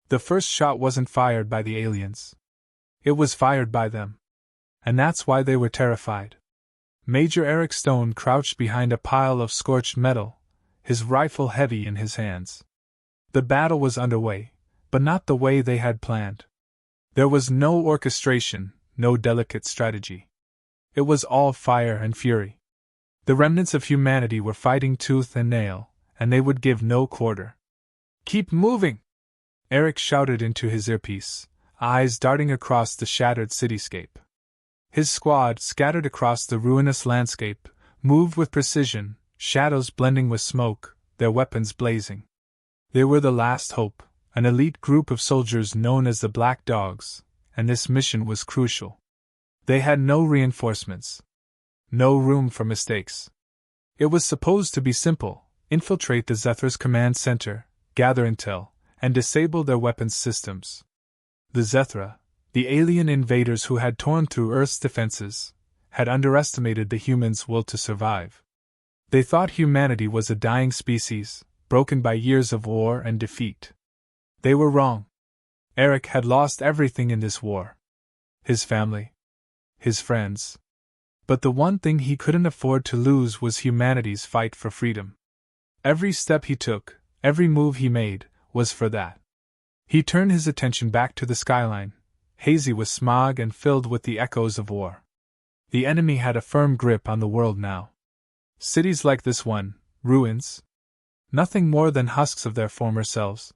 The first shot wasn't fired by the aliens. It was fired by them. And that's why they were terrified. Major Eric Stone crouched behind a pile of scorched metal, his rifle heavy in his hands. The battle was underway, but not the way they had planned. There was no orchestration, no delicate strategy. It was all fire and fury. The remnants of humanity were fighting tooth and nail, and they would give no quarter. "Keep moving!" Eric shouted into his earpiece, eyes darting across the shattered cityscape. His squad, scattered across the ruinous landscape, moved with precision, shadows blending with smoke, their weapons blazing. They were the last hope, an elite group of soldiers known as the Black Dogs, and this mission was crucial. They had no reinforcements. No room for mistakes. It was supposed to be simple: infiltrate the Zethra's command center, gather intel, and disable their weapons systems. The Zethra, the alien invaders who had torn through Earth's defenses, had underestimated the humans' will to survive. They thought humanity was a dying species, broken by years of war and defeat. They were wrong. Eric had lost everything in this war. His family. His friends. But the one thing he couldn't afford to lose was humanity's fight for freedom. Every step he took, every move he made, was for that. He turned his attention back to the skyline, hazy with smog and filled with the echoes of war. The enemy had a firm grip on the world now. Cities like this one, ruins. Nothing more than husks of their former selves.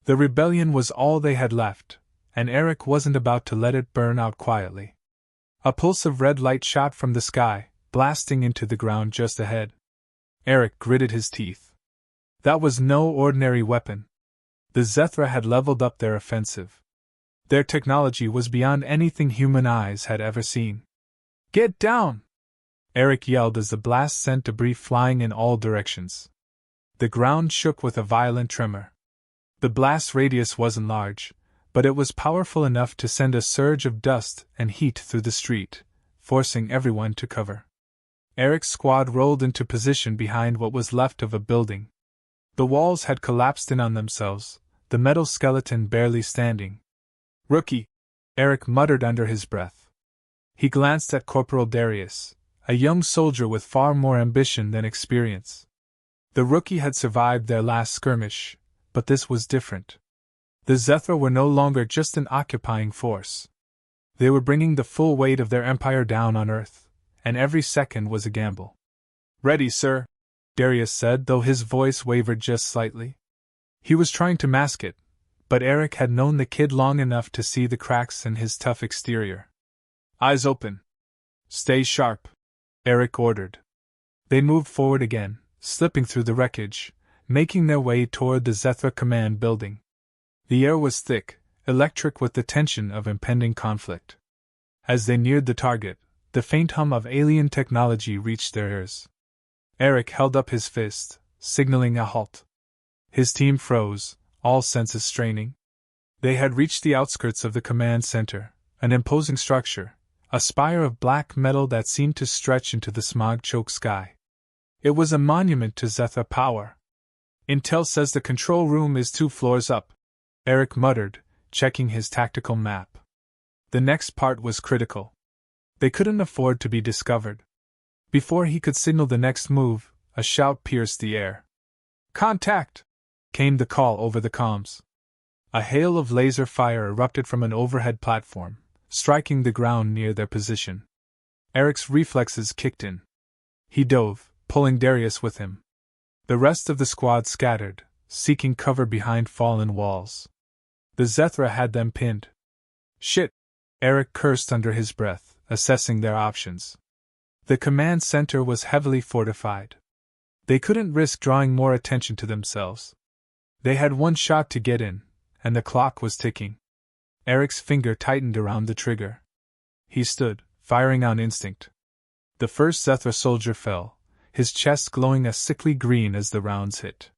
The rebellion was all they had left, and Eric wasn't about to let it burn out quietly. A pulse of red light shot from the sky, blasting into the ground just ahead. Eric gritted his teeth. That was no ordinary weapon. The Zethra had leveled up their offensive. Their technology was beyond anything human eyes had ever seen. "Get down!" Eric yelled as the blast sent debris flying in all directions. The ground shook with a violent tremor. The blast radius wasn't large, but it was powerful enough to send a surge of dust and heat through the street, forcing everyone to cover. Eric's squad rolled into position behind what was left of a building. The walls had collapsed in on themselves, the metal skeleton barely standing. "Rookie," Eric muttered under his breath. He glanced at Corporal Darius, a young soldier with far more ambition than experience. The rookie had survived their last skirmish, but this was different. The Zethra were no longer just an occupying force. They were bringing the full weight of their empire down on Earth, and every second was a gamble. "Ready, sir," Darius said, though his voice wavered just slightly. He was trying to mask it, but Eric had known the kid long enough to see the cracks in his tough exterior. "Eyes open. Stay sharp," Eric ordered. They moved forward again, slipping through the wreckage, making their way toward the Zethra command building. The air was thick, electric with the tension of impending conflict. As they neared the target, the faint hum of alien technology reached their ears. Eric held up his fist, signaling a halt. His team froze, all senses straining. They had reached the outskirts of the command center, an imposing structure, a spire of black metal that seemed to stretch into the smog-choked sky. It was a monument to Zethra power. "Intel says the control room is 2 floors up," Eric muttered, checking his tactical map. The next part was critical. They couldn't afford to be discovered. Before he could signal the next move, a shout pierced the air. "Contact!" came the call over the comms. A hail of laser fire erupted from an overhead platform, striking the ground near their position. Eric's reflexes kicked in. He dove, pulling Darius with him. The rest of the squad scattered, seeking cover behind fallen walls. The Zethra had them pinned. "Shit!" Eric cursed under his breath, assessing their options. The command center was heavily fortified. They couldn't risk drawing more attention to themselves. They had one shot to get in, and the clock was ticking. Eric's finger tightened around the trigger. He stood, firing on instinct. The first Zethra soldier fell, his chest glowing a sickly green as the rounds hit.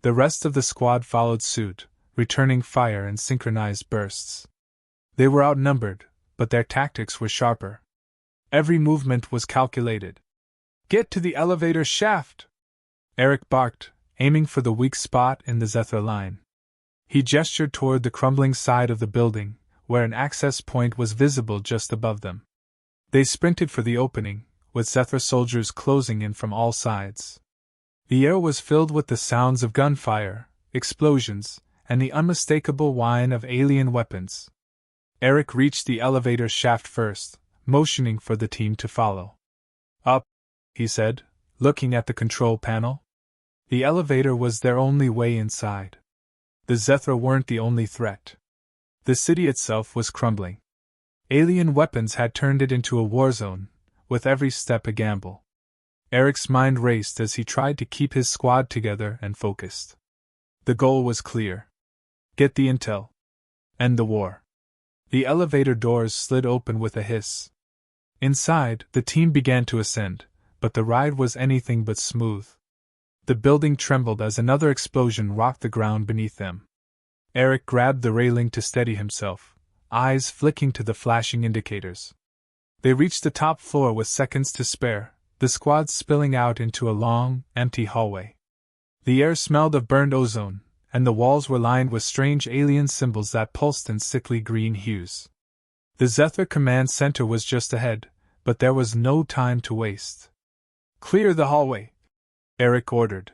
The rest of the squad followed suit, returning fire in synchronized bursts. They were outnumbered, but their tactics were sharper. Every movement was calculated. "Get to the elevator shaft!" Eric barked, aiming for the weak spot in the Zethra line. He gestured toward the crumbling side of the building, where an access point was visible just above them. They sprinted for the opening, with Zethra soldiers closing in from all sides. The air was filled with the sounds of gunfire, explosions, and the unmistakable whine of alien weapons. Eric reached the elevator shaft first, motioning for the team to follow. Up, he said, looking at the control panel. The elevator was their only way inside. The Zethra weren't the only threat. The city itself was crumbling. Alien weapons had turned it into a war zone, with every step a gamble. Eric's mind raced as he tried to keep his squad together and focused. The goal was clear. Get the intel. End the war. The elevator doors slid open with a hiss. Inside, the team began to ascend, but the ride was anything but smooth. The building trembled as another explosion rocked the ground beneath them. Eric grabbed the railing to steady himself, eyes flicking to the flashing indicators. They reached the top floor with seconds to spare, the squad spilling out into a long, empty hallway. The air smelled of burned ozone, and the walls were lined with strange alien symbols that pulsed in sickly green hues. The Zethra command center was just ahead, but there was no time to waste. Clear the hallway, Eric ordered.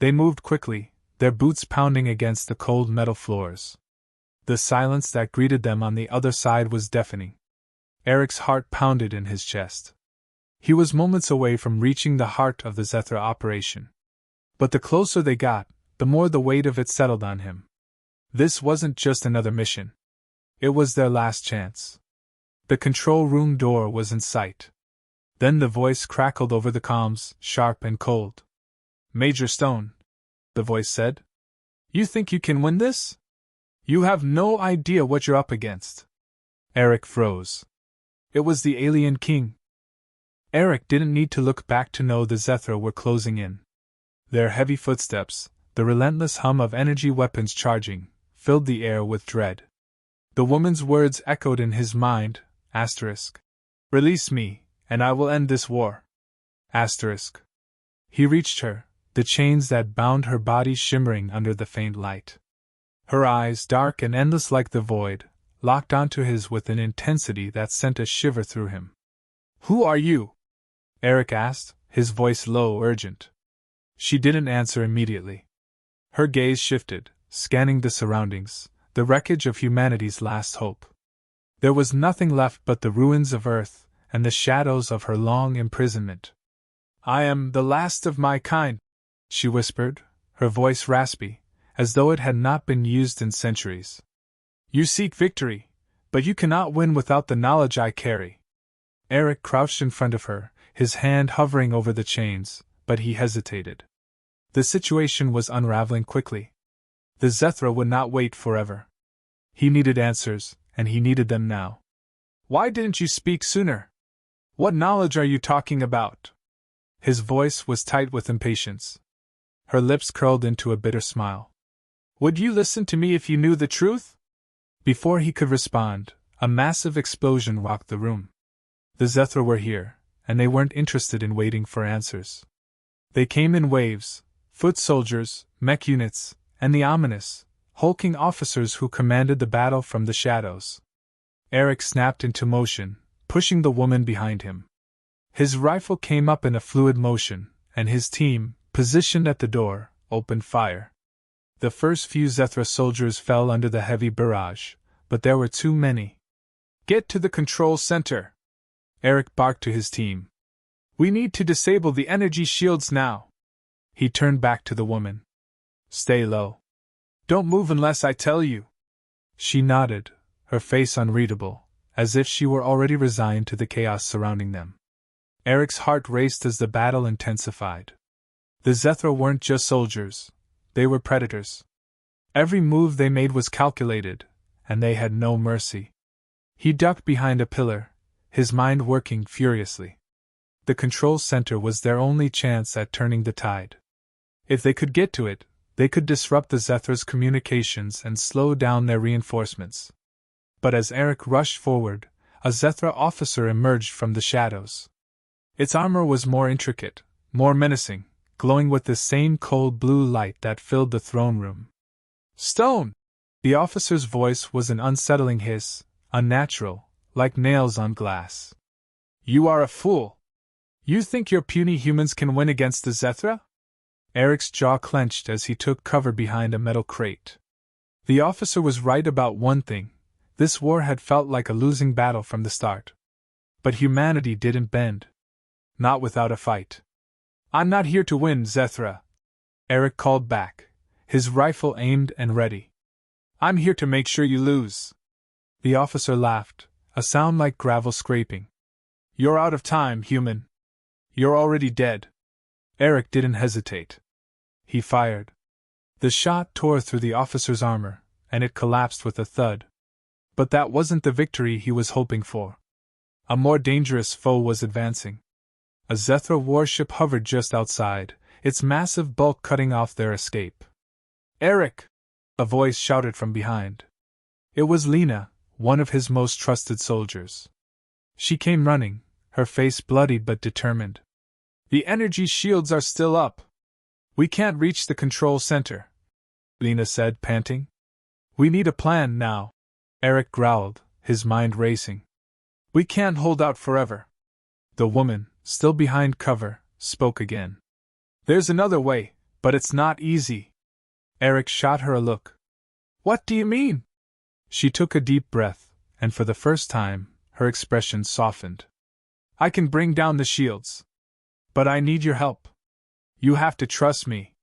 They moved quickly, their boots pounding against the cold metal floors. The silence that greeted them on the other side was deafening. Eric's heart pounded in his chest. He was moments away from reaching the heart of the Zethra operation. But the closer they got, the more the weight of it settled on him. This wasn't just another mission. It was their last chance. The control room door was in sight. Then the voice crackled over the comms, sharp and cold. Major Stone, the voice said. You think you can win this? You have no idea what you're up against. Eric froze. It was the Alien King. Eric didn't need to look back to know the Zethra were closing in. Their heavy footsteps, the relentless hum of energy weapons charging, filled the air with dread. The woman's words echoed in his mind, asterisk. Release me, and I will end this war. Asterisk. He reached her, the chains that bound her body shimmering under the faint light. Her eyes, dark and endless like the void, locked onto his with an intensity that sent a shiver through him. Who are you? Eric asked, his voice low, urgent. She didn't answer immediately. Her gaze shifted, scanning the surroundings, the wreckage of humanity's last hope. There was nothing left but the ruins of Earth and the shadows of her long imprisonment. I am the last of my kind, she whispered, her voice raspy, as though it had not been used in centuries. You seek victory, but you cannot win without the knowledge I carry. Eric crouched in front of her, his hand hovering over the chains, but he hesitated. The situation was unraveling quickly. The Zethra would not wait forever. He needed answers, and he needed them now. Why didn't you speak sooner? What knowledge are you talking about? His voice was tight with impatience. Her lips curled into a bitter smile. Would you listen to me if you knew the truth? Before he could respond, a massive explosion rocked the room. The Zethra were here, and they weren't interested in waiting for answers. They came in waves, foot soldiers, mech units, and the ominous, hulking officers who commanded the battle from the shadows. Eric snapped into motion, pushing the woman behind him. His rifle came up in a fluid motion, and his team, positioned at the door, opened fire. The first few Zethra soldiers fell under the heavy barrage, but there were too many. Get to the control center! Eric barked to his team. We need to disable the energy shields now. He turned back to the woman. Stay low. Don't move unless I tell you. She nodded, her face unreadable, as if she were already resigned to the chaos surrounding them. Eric's heart raced as the battle intensified. The Zethra weren't just soldiers, they were predators. Every move they made was calculated, and they had no mercy. He ducked behind a pillar, his mind working furiously. The control center was their only chance at turning the tide. If they could get to it, they could disrupt the Zethra's communications and slow down their reinforcements. But as Eric rushed forward, a Zethra officer emerged from the shadows. Its armor was more intricate, more menacing, glowing with the same cold blue light that filled the throne room. Stone! The officer's voice was an unsettling hiss, unnatural, like nails on glass. You are a fool! You think your puny humans can win against the Zethra? Eric's jaw clenched as he took cover behind a metal crate. The officer was right about one thing: this war had felt like a losing battle from the start. But humanity didn't bend. Not without a fight. I'm not here to win, Zethra, Eric called back, his rifle aimed and ready. I'm here to make sure you lose. The officer laughed, a sound like gravel scraping. You're out of time, human. You're already dead. Eric didn't hesitate. He fired. The shot tore through the officer's armor, and it collapsed with a thud. But that wasn't the victory he was hoping for. A more dangerous foe was advancing. A Zethra warship hovered just outside, its massive bulk cutting off their escape. Eric! A voice shouted from behind. It was Lena, one of his most trusted soldiers. She came running, her face bloodied but determined. The energy shields are still up. We can't reach the control center, Lena said, panting. We need a plan now, Eric growled, his mind racing. We can't hold out forever. The woman, still behind cover, spoke again. There's another way, but it's not easy. Eric shot her a look. What do you mean? She took a deep breath, and for the first time, her expression softened. I can bring down the shields. But I need your help. You have to trust me.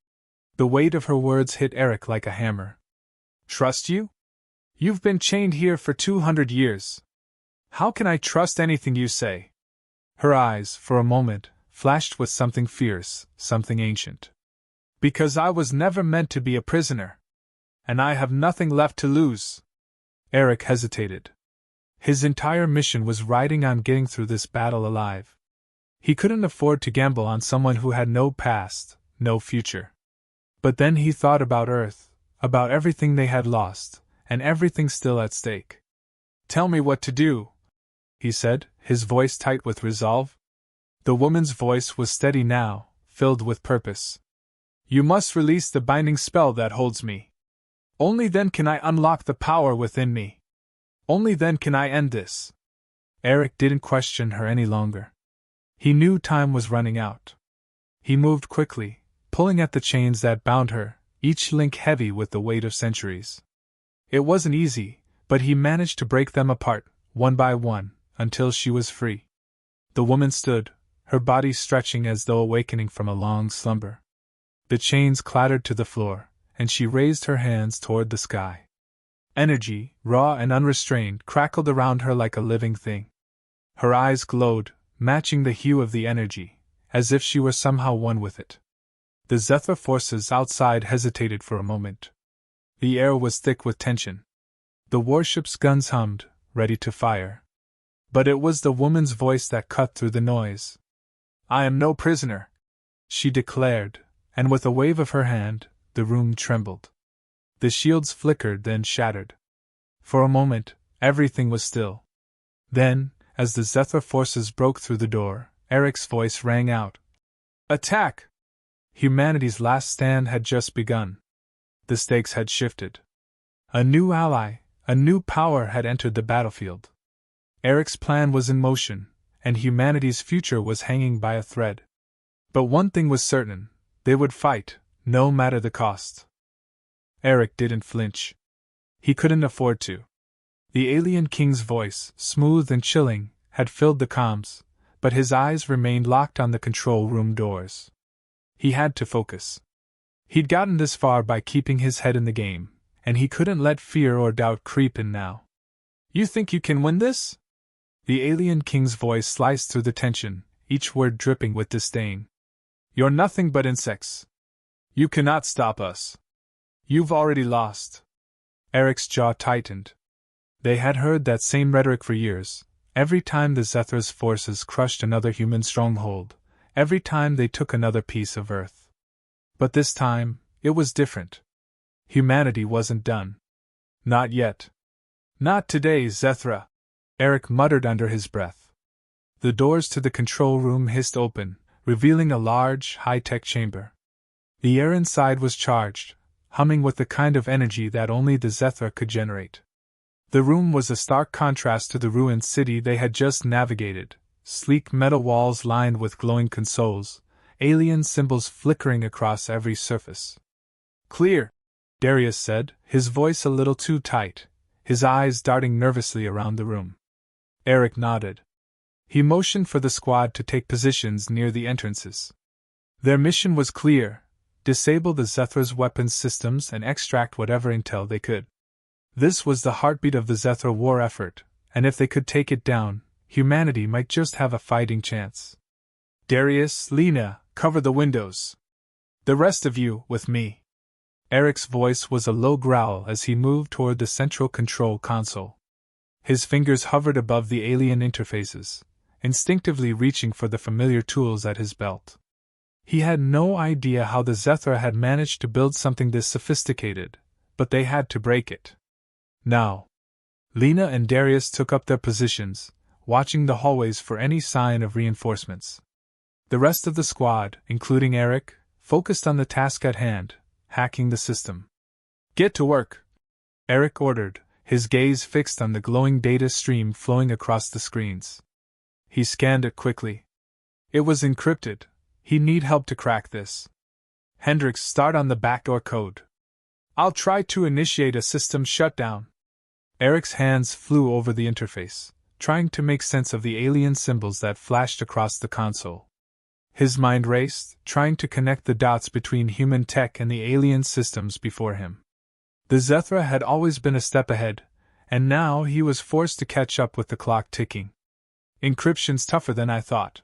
The weight of her words hit Eric like a hammer. Trust you? You've been chained here for 200 years. How can I trust anything you say? Her eyes, for a moment, flashed with something fierce, something ancient. Because I was never meant to be a prisoner. And I have nothing left to lose. Eric hesitated. His entire mission was riding on getting through this battle alive. He couldn't afford to gamble on someone who had no past, no future. But then he thought about Earth, about everything they had lost, and everything still at stake. Tell me what to do, he said, his voice tight with resolve. The woman's voice was steady now, filled with purpose. You must release the binding spell that holds me. Only then can I unlock the power within me. Only then can I end this. Eric didn't question her any longer. He knew time was running out. He moved quickly, pulling at the chains that bound her, each link heavy with the weight of centuries. It wasn't easy, but he managed to break them apart, one by one, until she was free. The woman stood, her body stretching as though awakening from a long slumber. The chains clattered to the floor, and she raised her hands toward the sky. Energy, raw and unrestrained, crackled around her like a living thing. Her eyes glowed, matching the hue of the energy, as if she were somehow one with it. The Zethra forces outside hesitated for a moment. The air was thick with tension. The warship's guns hummed, ready to fire. But it was the woman's voice that cut through the noise. I am no prisoner, she declared, and with a wave of her hand, the room trembled. The shields flickered, then shattered. For a moment, everything was still. Then, as the Zethra forces broke through the door, Eric's voice rang out. Attack! Humanity's last stand had just begun. The stakes had shifted. A new ally, a new power had entered the battlefield. Eric's plan was in motion, and humanity's future was hanging by a thread. But one thing was certain: they would fight, no matter the cost. Eric didn't flinch. He couldn't afford to. The alien king's voice, smooth and chilling, had filled the comms, but his eyes remained locked on the control room doors. He had to focus. He'd gotten this far by keeping his head in the game, and he couldn't let fear or doubt creep in now. You think you can win this? The alien king's voice sliced through the tension, each word dripping with disdain. You're nothing but insects. You cannot stop us. You've already lost. Eric's jaw tightened. They had heard that same rhetoric for years, every time the Zethra's forces crushed another human stronghold, every time they took another piece of Earth. But this time, it was different. Humanity wasn't done. Not yet. Not today, Zethra, Eric muttered under his breath. The doors to the control room hissed open, revealing a large, high-tech chamber. The air inside was charged, humming with the kind of energy that only the Zethra could generate. The room was a stark contrast to the ruined city they had just navigated, sleek metal walls lined with glowing consoles, alien symbols flickering across every surface. "Clear," Darius said, his voice a little too tight, his eyes darting nervously around the room. Eric nodded. He motioned for the squad to take positions near the entrances. Their mission was clear: disable the Zethra's weapons systems and extract whatever intel they could. This was the heartbeat of the Zethra war effort, and if they could take it down, humanity might just have a fighting chance. "Darius, Lena, cover the windows. The rest of you, with me." Eric's voice was a low growl as he moved toward the central control console. His fingers hovered above the alien interfaces, instinctively reaching for the familiar tools at his belt. He had no idea how the Zethra had managed to build something this sophisticated, but they had to break it. Now, Lena and Darius took up their positions, watching the hallways for any sign of reinforcements. The rest of the squad, including Eric, focused on the task at hand: hacking the system. "Get to work," Eric ordered, his gaze fixed on the glowing data stream flowing across the screens. He scanned it quickly. It was encrypted. He'd need help to crack this. "Hendricks, start on the backdoor code." "I'll try to initiate a system shutdown." Eric's hands flew over the interface, trying to make sense of the alien symbols that flashed across the console. His mind raced, trying to connect the dots between human tech and the alien systems before him. The Zethra had always been a step ahead, and now he was forced to catch up with the clock ticking. "Encryption's tougher than I thought,"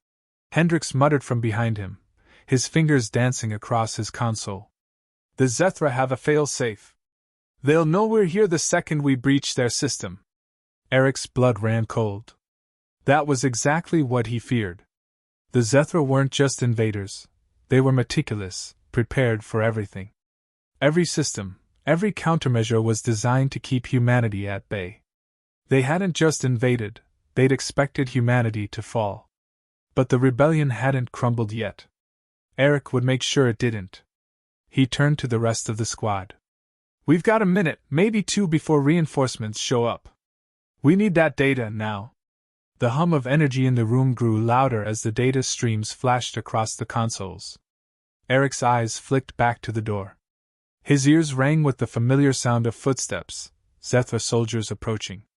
Hendricks muttered from behind him, his fingers dancing across his console. "The Zethra have a fail-safe. They'll know we're here the second we breach their system." Eric's blood ran cold. That was exactly what he feared. The Zethra weren't just invaders. They were meticulous, prepared for everything. Every system, every countermeasure was designed to keep humanity at bay. They hadn't just invaded, they'd expected humanity to fall. But the rebellion hadn't crumbled yet. Eric would make sure it didn't. He turned to the rest of the squad. "We've got a minute, maybe two, before reinforcements show up. We need that data now." The hum of energy in the room grew louder as the data streams flashed across the consoles. Eric's eyes flicked back to the door. His ears rang with the familiar sound of footsteps, Zethra soldiers approaching.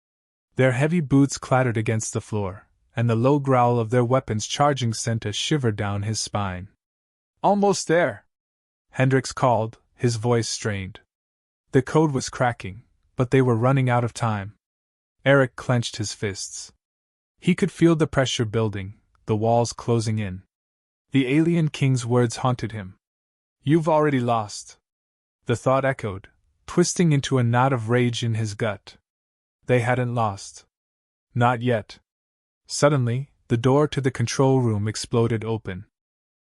Their heavy boots clattered against the floor, and the low growl of their weapons charging sent a shiver down his spine. "Almost there," Hendricks called, his voice strained. The code was cracking, but they were running out of time. Eric clenched his fists. He could feel the pressure building, the walls closing in. The alien king's words haunted him. "You've already lost." The thought echoed, twisting into a knot of rage in his gut. They hadn't lost. Not yet. Suddenly, the door to the control room exploded open.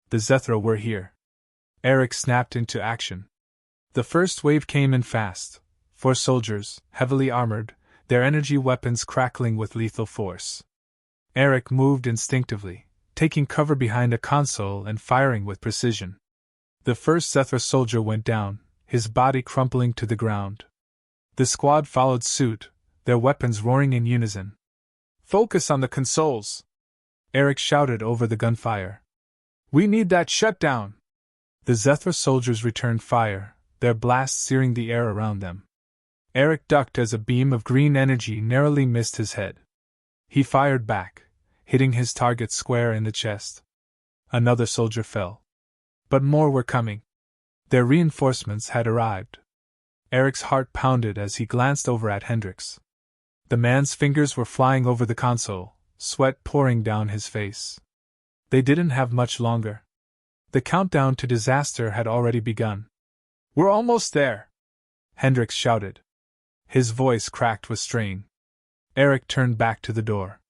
The Zethra were here. Eric snapped into action. The first wave came in fast. 4 soldiers, heavily armored, their energy weapons crackling with lethal force. Eric moved instinctively, taking cover behind a console and firing with precision. The first Zethra soldier went down, his body crumpling to the ground. The squad followed suit, their weapons roaring in unison. "Focus on the consoles," Eric shouted over the gunfire. "We need that shutdown." The Zethra soldiers returned fire, their blasts searing the air around them. Eric ducked as a beam of green energy narrowly missed his head. He fired back, hitting his target square in the chest. Another soldier fell. But more were coming. Their reinforcements had arrived. Eric's heart pounded as he glanced over at Hendricks. The man's fingers were flying over the console, sweat pouring down his face. They didn't have much longer. The countdown to disaster had already begun. "We're almost there," Hendricks shouted. His voice cracked with strain. Eric turned back to the door.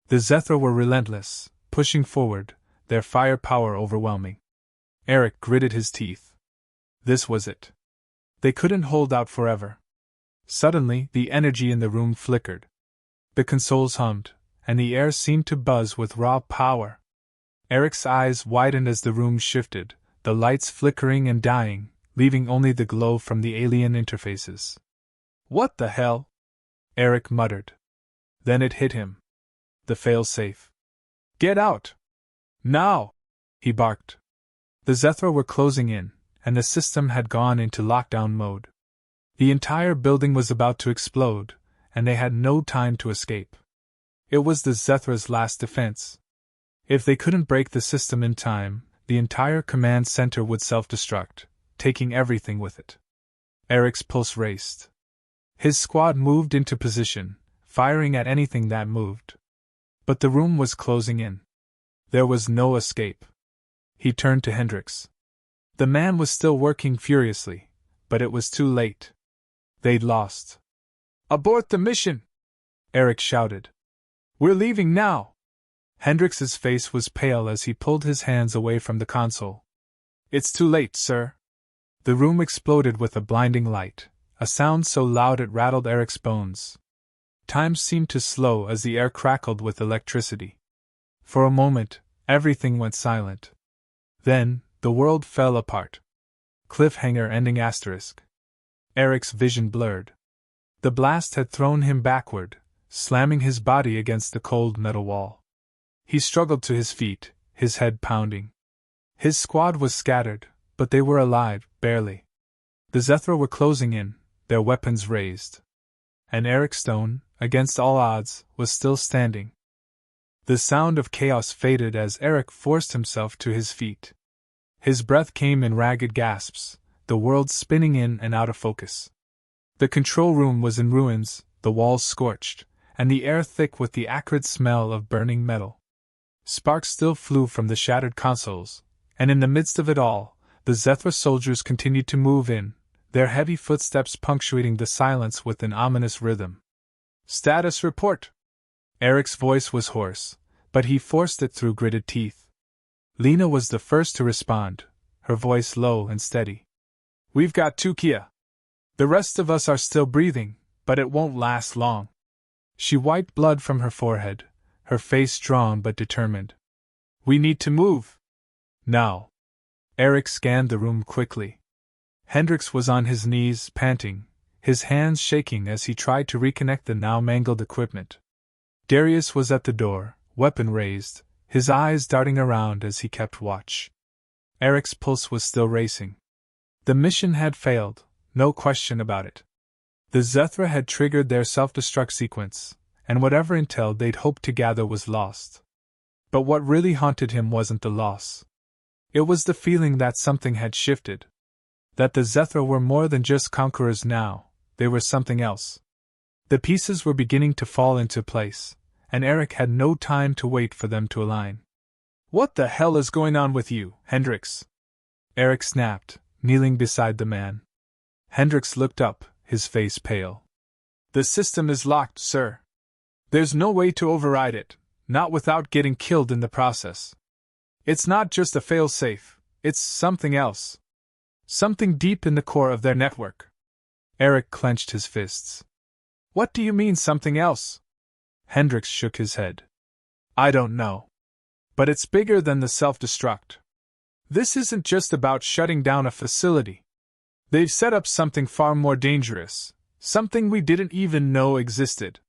The Zethra were relentless, pushing forward, their firepower overwhelming. Eric gritted his teeth. This was it. They couldn't hold out forever. Suddenly, the energy in the room flickered. The consoles hummed, and the air seemed to buzz with raw power. Eric's eyes widened as the room shifted, the lights flickering and dying, leaving only the glow from the alien interfaces. "What the hell?" Eric muttered. Then it hit him. The fail-safe. "Get out! Now!" he barked. The Zethra were closing in, and the system had gone into lockdown mode. The entire building was about to explode, and they had no time to escape. It was the Zethra's last defense. If they couldn't break the system in time, the entire command center would self-destruct, taking everything with it. Eric's pulse raced. His squad moved into position, firing at anything that moved. But the room was closing in. There was no escape. He turned to Hendricks. The man was still working furiously, but it was too late. They'd lost. "Abort the mission!" Eric shouted. "We're leaving now!" Hendricks's face was pale as he pulled his hands away from the console. "It's too late, sir." The room exploded with a blinding light, a sound so loud it rattled Eric's bones. Time seemed to slow as the air crackled with electricity. For a moment, everything went silent. Then, the world fell apart. Cliffhanger ending asterisk. Eric's vision blurred. The blast had thrown him backward, slamming his body against the cold metal wall. He struggled to his feet, his head pounding. His squad was scattered, but they were alive, barely. The Zethra were closing in, their weapons raised. And Eric Stone, against all odds, was still standing. The sound of chaos faded as Eric forced himself to his feet. His breath came in ragged gasps, the world spinning in and out of focus. The control room was in ruins, the walls scorched, and the air thick with the acrid smell of burning metal. Sparks still flew from the shattered consoles, and in the midst of it all, the Zethra soldiers continued to move in, their heavy footsteps punctuating the silence with an ominous rhythm. "Status report!" Eric's voice was hoarse, but he forced it through gritted teeth. Lena was the first to respond, her voice low and steady. "We've got 2 Kia. The rest of us are still breathing, but it won't last long." She wiped blood from her forehead, her face drawn but determined. "We need to move. Now." Eric scanned the room quickly. Hendricks was on his knees, panting, his hands shaking as he tried to reconnect the now mangled equipment. Darius was at the door, weapon raised, his eyes darting around as he kept watch. Eric's pulse was still racing. The mission had failed, no question about it. The Zethra had triggered their self-destruct sequence, and whatever intel they'd hoped to gather was lost. But what really haunted him wasn't the loss. It was the feeling that something had shifted. That the Zethra were more than just conquerors now, they were something else. The pieces were beginning to fall into place, and Eric had no time to wait for them to align. "What the hell is going on with you, Hendricks?" Eric snapped, kneeling beside the man. Hendricks looked up, his face pale. "The system is locked, sir. There's no way to override it, not without getting killed in the process. It's not just a fail-safe, it's something else. Something deep in the core of their network." Eric clenched his fists. "What do you mean, something else?" Hendricks shook his head. "I don't know. But it's bigger than the self-destruct. This isn't just about shutting down a facility. They've set up something far more dangerous, something we didn't even know existed."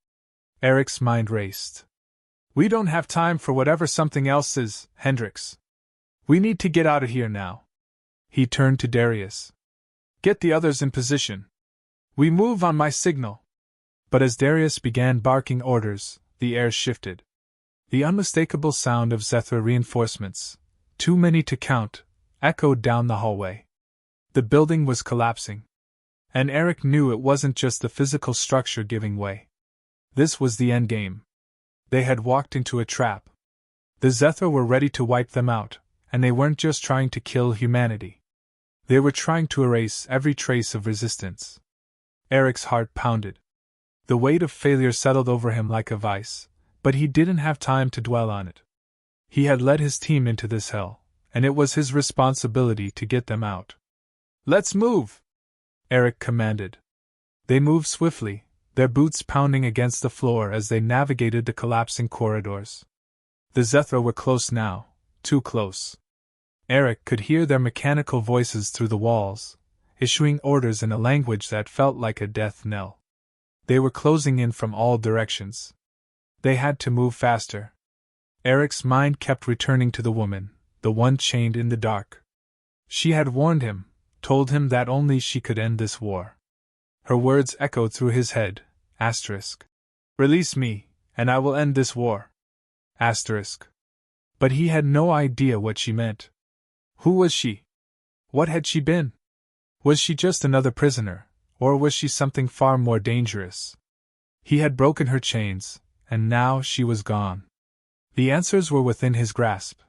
Eric's mind raced. "We don't have time for whatever something else is, Hendricks. We need to get out of here now." He turned to Darius. "Get the others in position. We move on my signal." But as Darius began barking orders, the air shifted. The unmistakable sound of Zethra reinforcements, too many to count, echoed down the hallway. The building was collapsing. And Eric knew it wasn't just the physical structure giving way. This was the endgame. They had walked into a trap. The Zethra were ready to wipe them out, and they weren't just trying to kill humanity. They were trying to erase every trace of resistance. Eric's heart pounded. The weight of failure settled over him like a vice, but he didn't have time to dwell on it. He had led his team into this hell, and it was his responsibility to get them out. "Let's move!" Eric commanded. They moved swiftly, their boots pounding against the floor as they navigated the collapsing corridors. The Zethra were close now, too close. Eric could hear their mechanical voices through the walls, issuing orders in a language that felt like a death knell. They were closing in from all directions. They had to move faster. Eric's mind kept returning to the woman, the one chained in the dark. She had warned him, told him that only she could end this war. Her words echoed through his head, asterisk. Release me, and I will end this war. Asterisk. But he had no idea what she meant. Who was she? What had she been? Was she just another prisoner, or was she something far more dangerous? He had broken her chains, and now she was gone. The answers were within his grasp,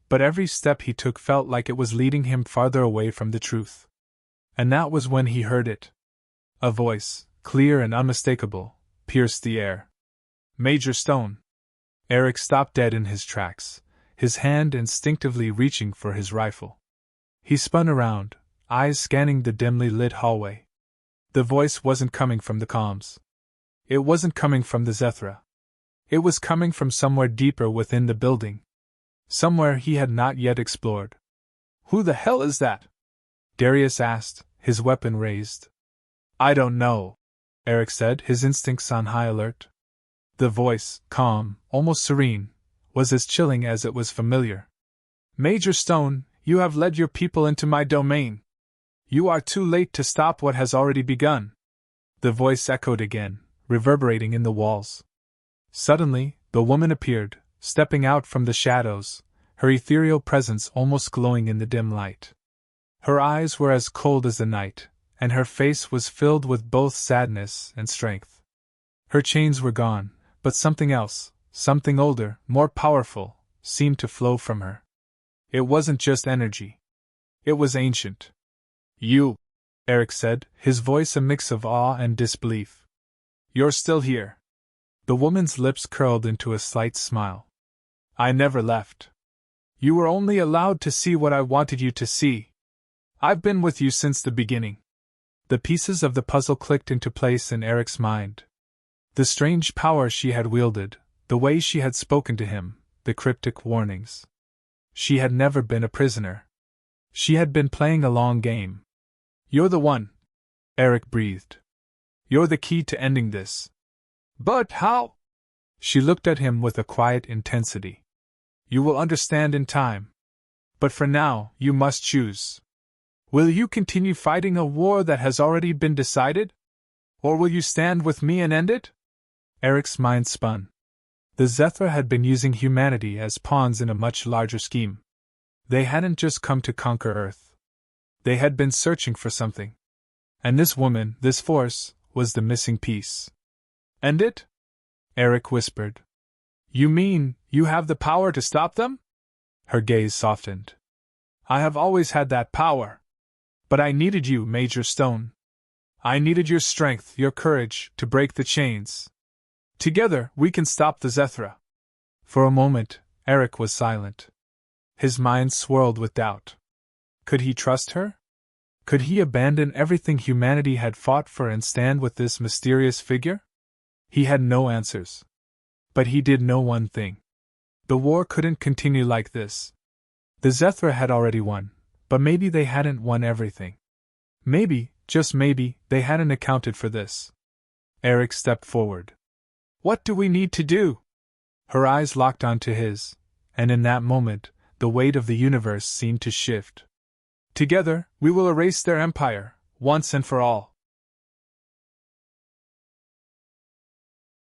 but every step he took felt like it was leading him farther away from the truth. And that was when he heard it. A voice, clear and unmistakable, pierced the air. Major Stone. Eric stopped dead in his tracks, his hand instinctively reaching for his rifle. He spun around, eyes scanning the dimly lit hallway. The voice wasn't coming from the comms. It wasn't coming from the Zethra. It was coming from somewhere deeper within the building. Somewhere he had not yet explored. Who the hell is that? Darius asked, his weapon raised. I don't know, Eric said, his instincts on high alert. The voice, calm, almost serene, was as chilling as it was familiar. Major Stone, you have led your people into my domain. You are too late to stop what has already begun. The voice echoed again, reverberating in the walls. Suddenly, the woman appeared, stepping out from the shadows, her ethereal presence almost glowing in the dim light. Her eyes were as cold as the night, and her face was filled with both sadness and strength. Her chains were gone, but something else, something older, more powerful, seemed to flow from her. It wasn't just energy. It was ancient. You, Eric said, his voice a mix of awe and disbelief. You're still here. The woman's lips curled into a slight smile. I never left. You were only allowed to see what I wanted you to see. I've been with you since the beginning. The pieces of the puzzle clicked into place in Eric's mind. The strange power she had wielded, the way she had spoken to him, the cryptic warnings. She had never been a prisoner. She had been playing a long game. You're the one, Eric breathed. You're the key to ending this. But how? She looked at him with a quiet intensity. You will understand in time. But for now, you must choose. Will you continue fighting a war that has already been decided? Or will you stand with me and end it? Eric's mind spun. The Zethra had been using humanity as pawns in a much larger scheme. They hadn't just come to conquer Earth. They had been searching for something. And this woman, this force, was the missing piece. End it? Eric whispered. You mean, you have the power to stop them? Her gaze softened. I have always had that power. But I needed you, Major Stone. I needed your strength, your courage, to break the chains. Together, we can stop the Zethra. For a moment, Eric was silent. His mind swirled with doubt. Could he trust her? Could he abandon everything humanity had fought for and stand with this mysterious figure? He had no answers. But he did know one thing. The war couldn't continue like this. The Zethra had already won, but maybe they hadn't won everything. Maybe, just maybe, they hadn't accounted for this. Eric stepped forward. What do we need to do? Her eyes locked onto his, and in that moment, the weight of the universe seemed to shift. Together, we will erase their empire, once and for all.